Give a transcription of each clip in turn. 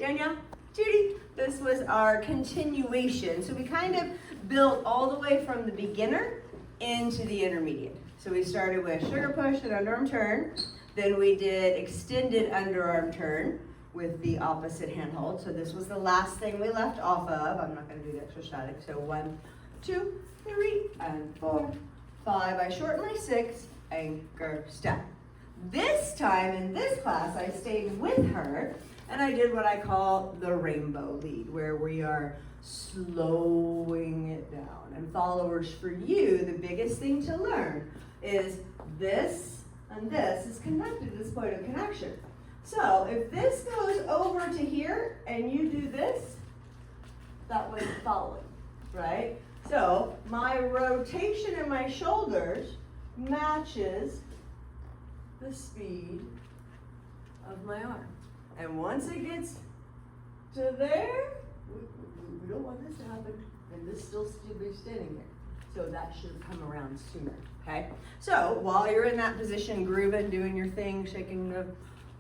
Danielle, Judy, this was our continuation. So we kind of built all the way from the beginner into the intermediate. So we started with sugar push and underarm turn. Then we did extended underarm turn with the opposite hand hold. So this was the last thing we left off of. I'm not going to do the extra static. So 1, 2, 3, and 4, 5. I shorten my 6, anchor, step. This time in this class, I stayed with her and I did what I call the rainbow lead, where we are slowing it down. And followers, for you, the biggest thing to learn is this and this is connected to this point of connection. So if this goes over to here and you do this, that was following, right? So my rotation in my shoulders matches the speed of my arm. And once it gets to there, we don't want this to happen, and this still should be standing there. So that should come around sooner, okay? So while you're in that position, grooving, doing your thing, shaking the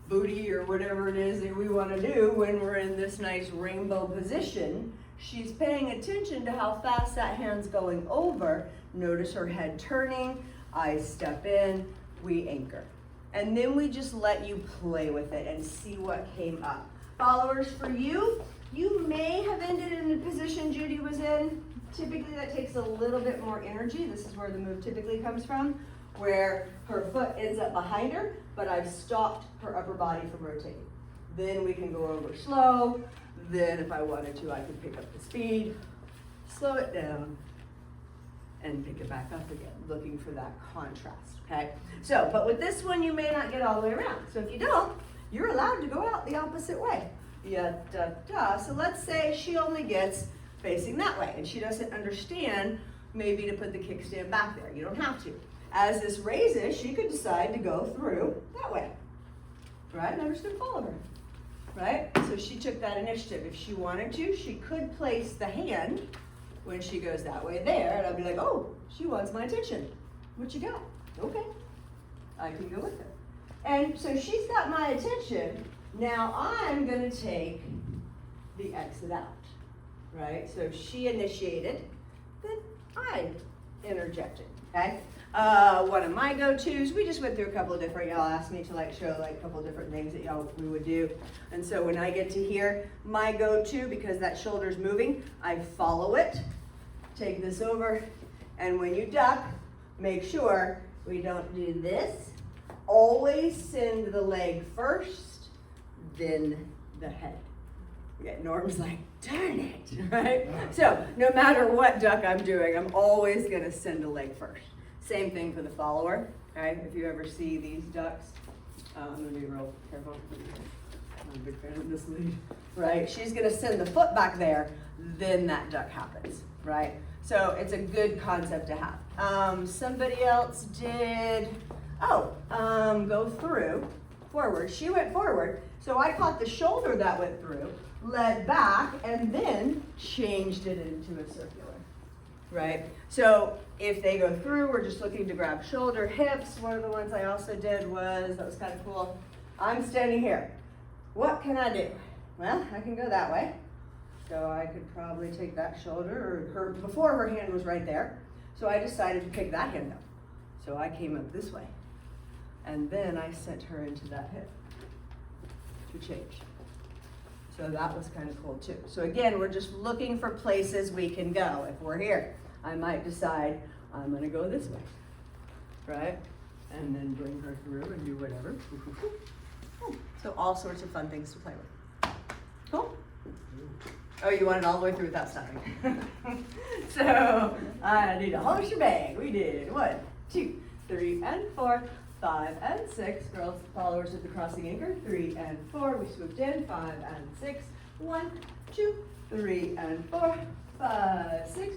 booty or whatever it is that we want to do when we're in this nice rainbow position, she's paying attention to how fast that hand's going over. Notice her head turning, I step in, we anchor. And then we just let you play with it and see what came up. Followers, for you, you may have ended in the position Judy was in. Typically that takes a little bit more energy. This is where the move typically comes from, where her foot ends up behind her, but I've stopped her upper body from rotating. Then we can go over slow. Then if I wanted to, I could pick up the speed, slow it down, and pick it back up again, looking for that contrast, okay? So, but with this one, you may not get all the way around. So if you don't, you're allowed to go out the opposite way. Yeah, da, da. So let's say she only gets facing that way, and she doesn't understand maybe to put the kickstand back there. You don't have to. As this raises, she could decide to go through that way, right? And I'm just gonna follow her, right? So she took that initiative. If she wanted to, she could place the hand when she goes that way there, and I'll be like, oh, she wants my attention. What you got? Okay, I can go with her. And so she's got my attention. Now I'm gonna take the exit out, right? So she initiated, then I interjected, okay? One of my go-tos, we just went through a couple of different, y'all asked me to like show like a couple of different things that we would do. And so when I get to here, my go-to, because that shoulder's moving, I follow it, take this over, and when you duck, make sure we don't do this. Always send the leg first, then the head. Yeah, Norm's like, darn it, right? So no matter what duck I'm doing, I'm always gonna send a leg first. Same thing for the follower, okay? If you ever see these ducks, I'm gonna be real careful. I'm a big fan of this lead, right? She's gonna send the foot back there, then that duck happens, right? So it's a good concept to have. Somebody else did, go through, forward. She went forward, so I caught the shoulder that went through, led back, and then changed it into a circular, right? So if they go through, we're just looking to grab shoulder, hips. One of the ones I also did was, that was kind of cool, I'm standing here. What can I do? Well, I can go that way. So I could probably take that shoulder, or before her hand was right there. So I decided to pick that hand up. So I came up this way. And then I sent her into that hip to change. So that was kind of cool too. So again, we're just looking for places we can go. If we're here, I might decide I'm gonna go this way, right? And then bring her through and do whatever. So all sorts of fun things to play with. Cool? Oh, you want it all the way through without stopping. So I need a whole shebang. We did 1, 2, 3, and 4, 5, and 6. Girls, followers with the crossing anchor. 3 and 4. We swooped in. 5 and 6. 1, 2, 3, and 4, 5, 6.